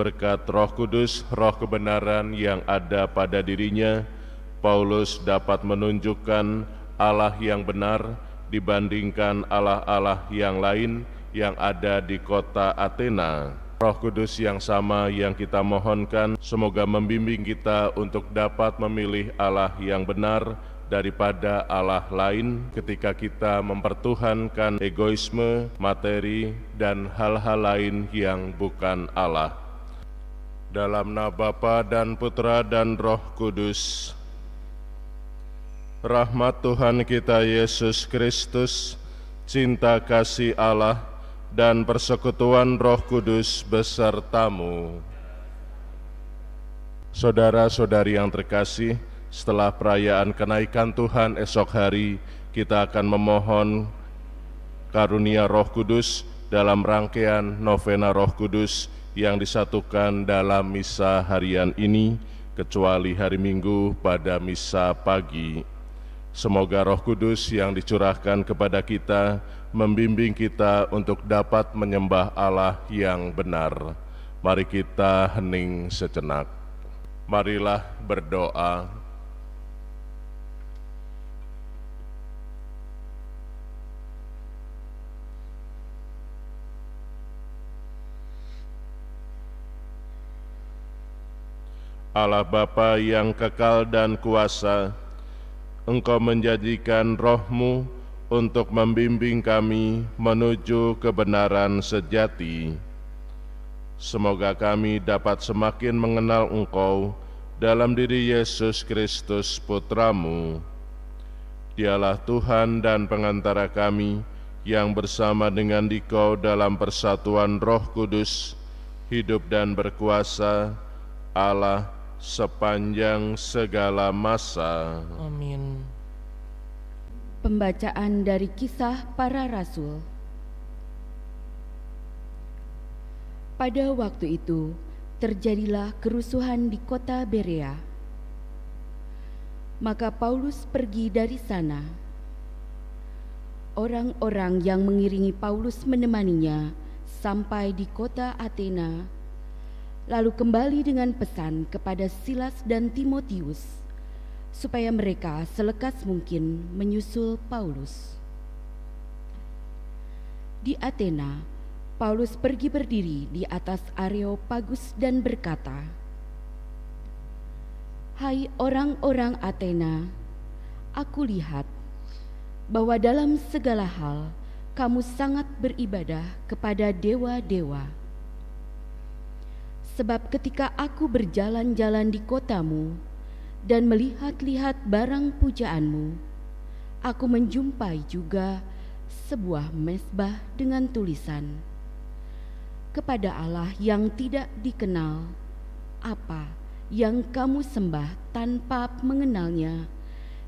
Berkat Roh Kudus, roh kebenaran yang ada pada dirinya, Paulus dapat menunjukkan Allah yang benar dibandingkan Allah-Allah yang lain yang ada di kota Athena. Roh Kudus yang sama yang kita mohonkan, semoga membimbing kita untuk dapat memilih Allah yang benar daripada Allah lain ketika kita mempertuhankan egoisme, materi, dan hal-hal lain yang bukan Allah. Dalam nama Bapa dan Putra dan Roh Kudus. Rahmat Tuhan kita Yesus Kristus, cinta kasih Allah, dan persekutuan Roh Kudus besertamu. Saudara-saudari yang terkasih, setelah perayaan kenaikan Tuhan esok hari, kita akan memohon karunia Roh Kudus dalam rangkaian novena Roh Kudus yang disatukan dalam misa harian ini, kecuali hari Minggu pada misa pagi. Semoga Roh Kudus yang dicurahkan kepada kita membimbing kita untuk dapat menyembah Allah yang benar. Mari kita hening sejenak. Marilah berdoa. Allah Bapa yang kekal dan kuasa, Engkau menjadikan Roh-Mu untuk membimbing kami menuju kebenaran sejati. Semoga kami dapat semakin mengenal Engkau dalam diri Yesus Kristus Putra-Mu. Dialah Tuhan dan pengantara kami yang bersama dengan Dikau dalam persatuan Roh Kudus, hidup dan berkuasa, Allah sepanjang segala masa. Amin. Pembacaan dari Kisah Para Rasul. Pada waktu itu, terjadilah kerusuhan di kota Berea. Maka Paulus pergi dari sana. Orang-orang yang mengiringi Paulus menemaninya sampai di kota Athena, lalu kembali dengan pesan kepada Silas dan Timotius, supaya mereka selekas mungkin menyusul Paulus. Di Athena, Paulus pergi berdiri di atas Areopagus dan berkata, "Hai orang-orang Athena, aku lihat bahwa dalam segala hal kamu sangat beribadah kepada dewa-dewa. Sebab ketika aku berjalan-jalan di kotamu dan melihat-lihat barang pujaanmu, aku menjumpai juga sebuah mezbah dengan tulisan, kepada Allah yang tidak dikenal, apa yang kamu sembah tanpa mengenalnya,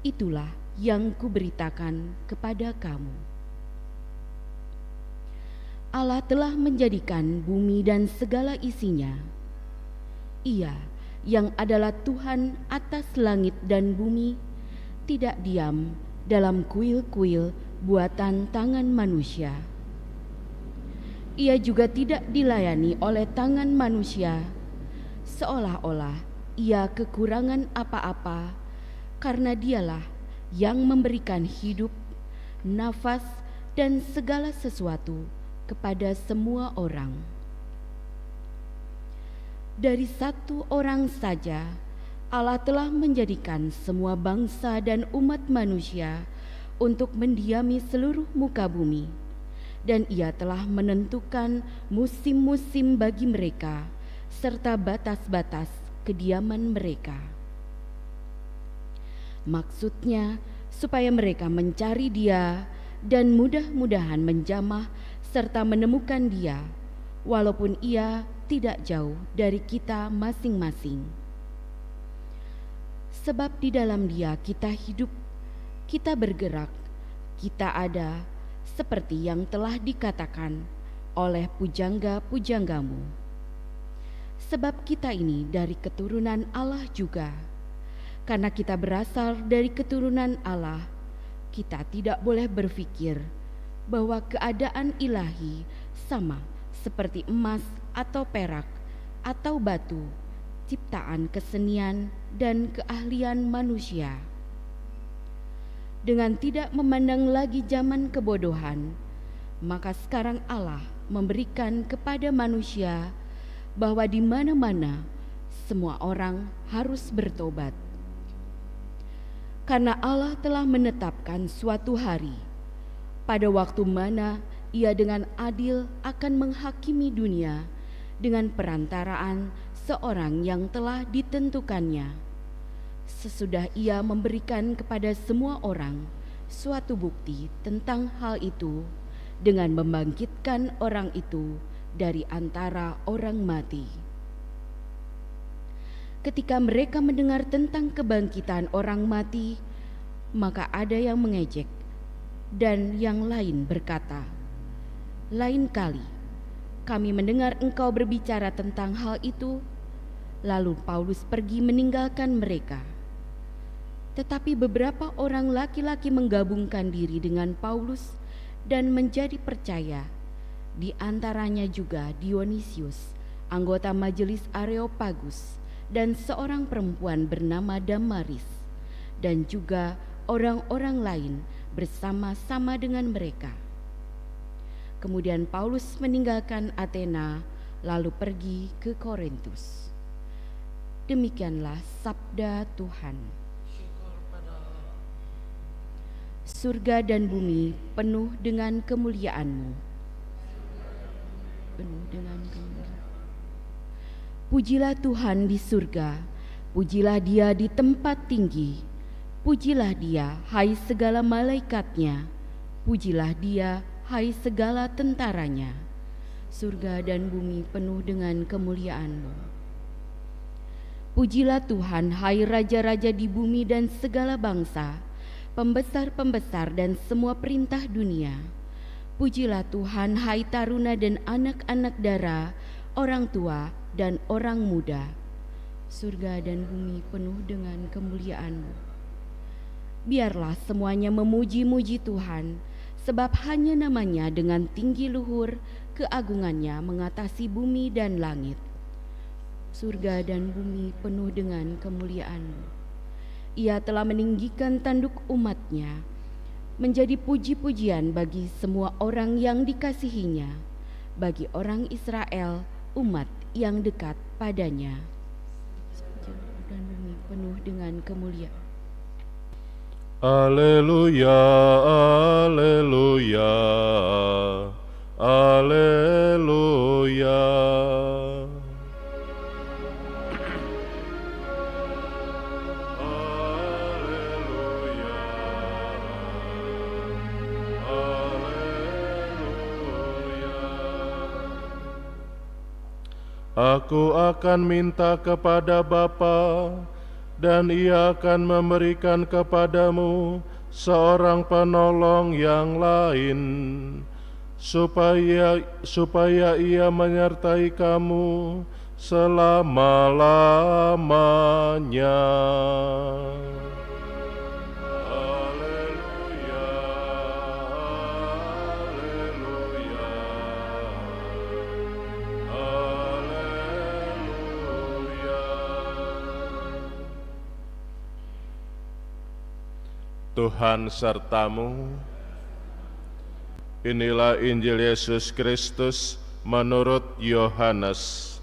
itulah yang kuberitakan kepada kamu. Allah telah menjadikan bumi dan segala isinya. Ia yang adalah Tuhan atas langit dan bumi tidak diam dalam kuil-kuil buatan tangan manusia. Ia juga tidak dilayani oleh tangan manusia, seolah-olah ia kekurangan apa-apa, karena dialah yang memberikan hidup, nafas, dan segala sesuatu kepada semua orang. Dari satu orang saja, Allah telah menjadikan semua bangsa dan umat manusia untuk mendiami seluruh muka bumi, dan Ia telah menentukan musim-musim bagi mereka, serta batas-batas kediaman mereka. Maksudnya, supaya mereka mencari Dia dan mudah-mudahan menjamah serta menemukan Dia, walaupun Ia tidak jauh dari kita masing-masing. Sebab di dalam Dia kita hidup, kita bergerak, kita ada, seperti yang telah dikatakan oleh pujangga-pujanggamu. Sebab kita ini dari keturunan Allah juga. Karena kita berasal dari keturunan Allah, kita tidak boleh berpikir bahwa keadaan ilahi sama seperti emas atau perak atau batu, ciptaan kesenian dan keahlian manusia. Dengan tidak memandang lagi zaman kebodohan, maka sekarang Allah memberikan kepada manusia bahwa di mana-mana semua orang harus bertobat. Karena Allah telah menetapkan suatu hari, pada waktu mana Ia dengan adil akan menghakimi dunia dengan perantaraan seorang yang telah ditentukannya. Sesudah Ia memberikan kepada semua orang suatu bukti tentang hal itu dengan membangkitkan orang itu dari antara orang mati. Ketika mereka mendengar tentang kebangkitan orang mati, maka ada yang mengejek dan yang lain berkata, "Lain kali kami mendengar engkau berbicara tentang hal itu." Lalu Paulus pergi meninggalkan mereka. Tetapi beberapa orang laki-laki menggabungkan diri dengan Paulus dan menjadi percaya. Di antaranya juga Dionisius, anggota majelis Areopagus, dan seorang perempuan bernama Damaris, dan juga orang-orang lain bersama-sama dengan mereka. Kemudian Paulus meninggalkan Athena lalu pergi ke Korintus. Demikianlah sabda Tuhan. Surga dan bumi penuh dengan kemuliaan-Mu. Penuh dengan kemuliaan. Pujilah Tuhan di surga, pujilah Dia di tempat tinggi, pujilah Dia, hai segala malaikatnya, pujilah Dia, hai segala tentaranya. Surga dan bumi penuh dengan kemuliaan-Mu. Pujilah Tuhan, hai raja-raja di bumi dan segala bangsa, pembesar-pembesar dan semua perintah dunia. Pujilah Tuhan, hai taruna dan anak-anak dara, orang tua dan orang muda. Surga dan bumi penuh dengan kemuliaan-Mu. Biarlah semuanya memuji-muji Tuhan, sebab hanya namanya dengan tinggi luhur keagungannya mengatasi bumi dan langit. Surga dan bumi penuh dengan kemuliaan-Mu. Ia telah meninggikan tanduk umat-Nya, menjadi puji-pujian bagi semua orang yang dikasihinya, bagi orang Israel, umat yang dekat padanya. Dan bumi penuh dengan kemuliaan. Haleluya, haleluya, haleluya. Aku akan minta kepada Bapa, dan Ia akan memberikan kepadamu seorang penolong yang lain, supaya Ia menyertai kamu selama-lamanya. Tuhan sertamu. Inilah Injil Yesus Kristus menurut Yohanes.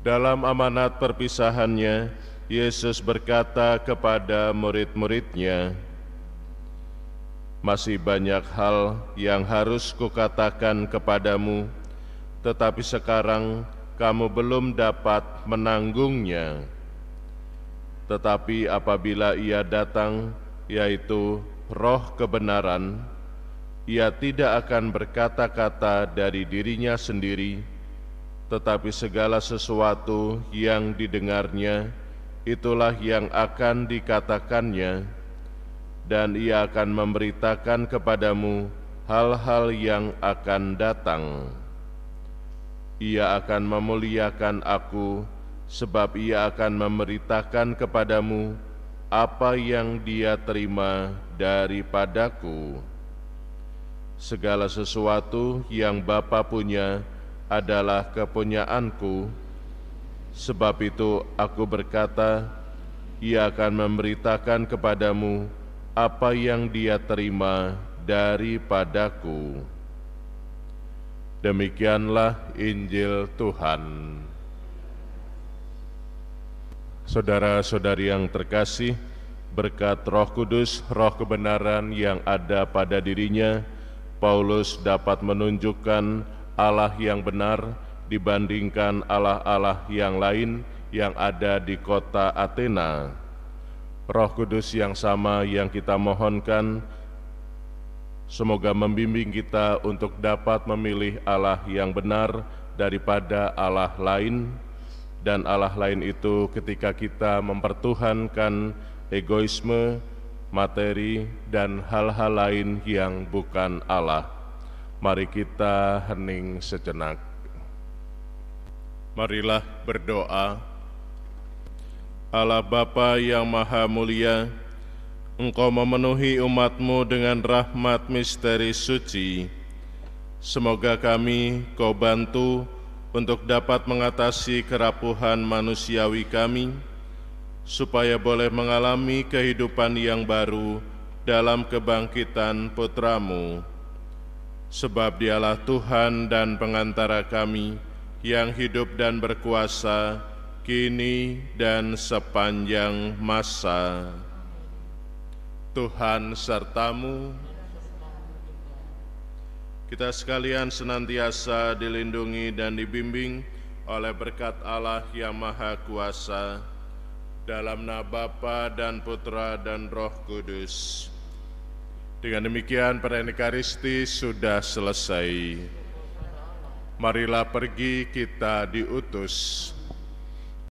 Dalam amanat perpisahannya, Yesus berkata kepada murid-murid-Nya, "Masih banyak hal yang harus kukatakan kepadamu, tetapi sekarang kamu belum dapat menanggungnya. Tetapi apabila Ia datang, yaitu Roh kebenaran, Ia tidak akan berkata-kata dari dirinya sendiri, tetapi segala sesuatu yang didengarnya, itulah yang akan dikatakannya, dan Ia akan memberitakan kepadamu hal-hal yang akan datang. Ia akan memuliakan Aku, sebab Ia akan memberitakan kepadamu apa yang Dia terima daripadaku. segala sesuatu yang Bapa punya adalah kepunyaanku. Sebab itu aku berkata, Ia akan memberitakan kepadamu apa yang Dia terima daripadaku. Demikianlah Injil Tuhan. Saudara-saudari yang terkasih, berkat Roh Kudus, Roh kebenaran yang ada pada dirinya, Paulus dapat menunjukkan Allah yang benar dibandingkan Allah-Allah yang lain yang ada di kota Athena. Roh Kudus yang sama yang kita mohonkan, semoga membimbing kita untuk dapat memilih Allah yang benar daripada Allah lain, dan Allah lain itu ketika kita mempertuhankan egoisme, materi, dan hal-hal lain yang bukan Allah. Mari kita hening sejenak. Marilah berdoa. Allah Bapa yang Maha Mulia, Engkau memenuhi umat-Mu dengan rahmat misteri suci. Semoga kami Kau bantu untuk dapat mengatasi kerapuhan manusiawi kami, supaya boleh mengalami kehidupan yang baru dalam kebangkitan Putra-Mu. Sebab Dialah Tuhan dan pengantara kami, yang hidup dan berkuasa, kini dan sepanjang masa. Tuhan serta-Mu. Kita sekalian senantiasa dilindungi dan dibimbing oleh berkat Allah yang Maha Kuasa, dalam nama Bapa dan Putra dan Roh Kudus. Dengan demikian perayaan Ekaristi sudah selesai. Marilah pergi, kita diutus.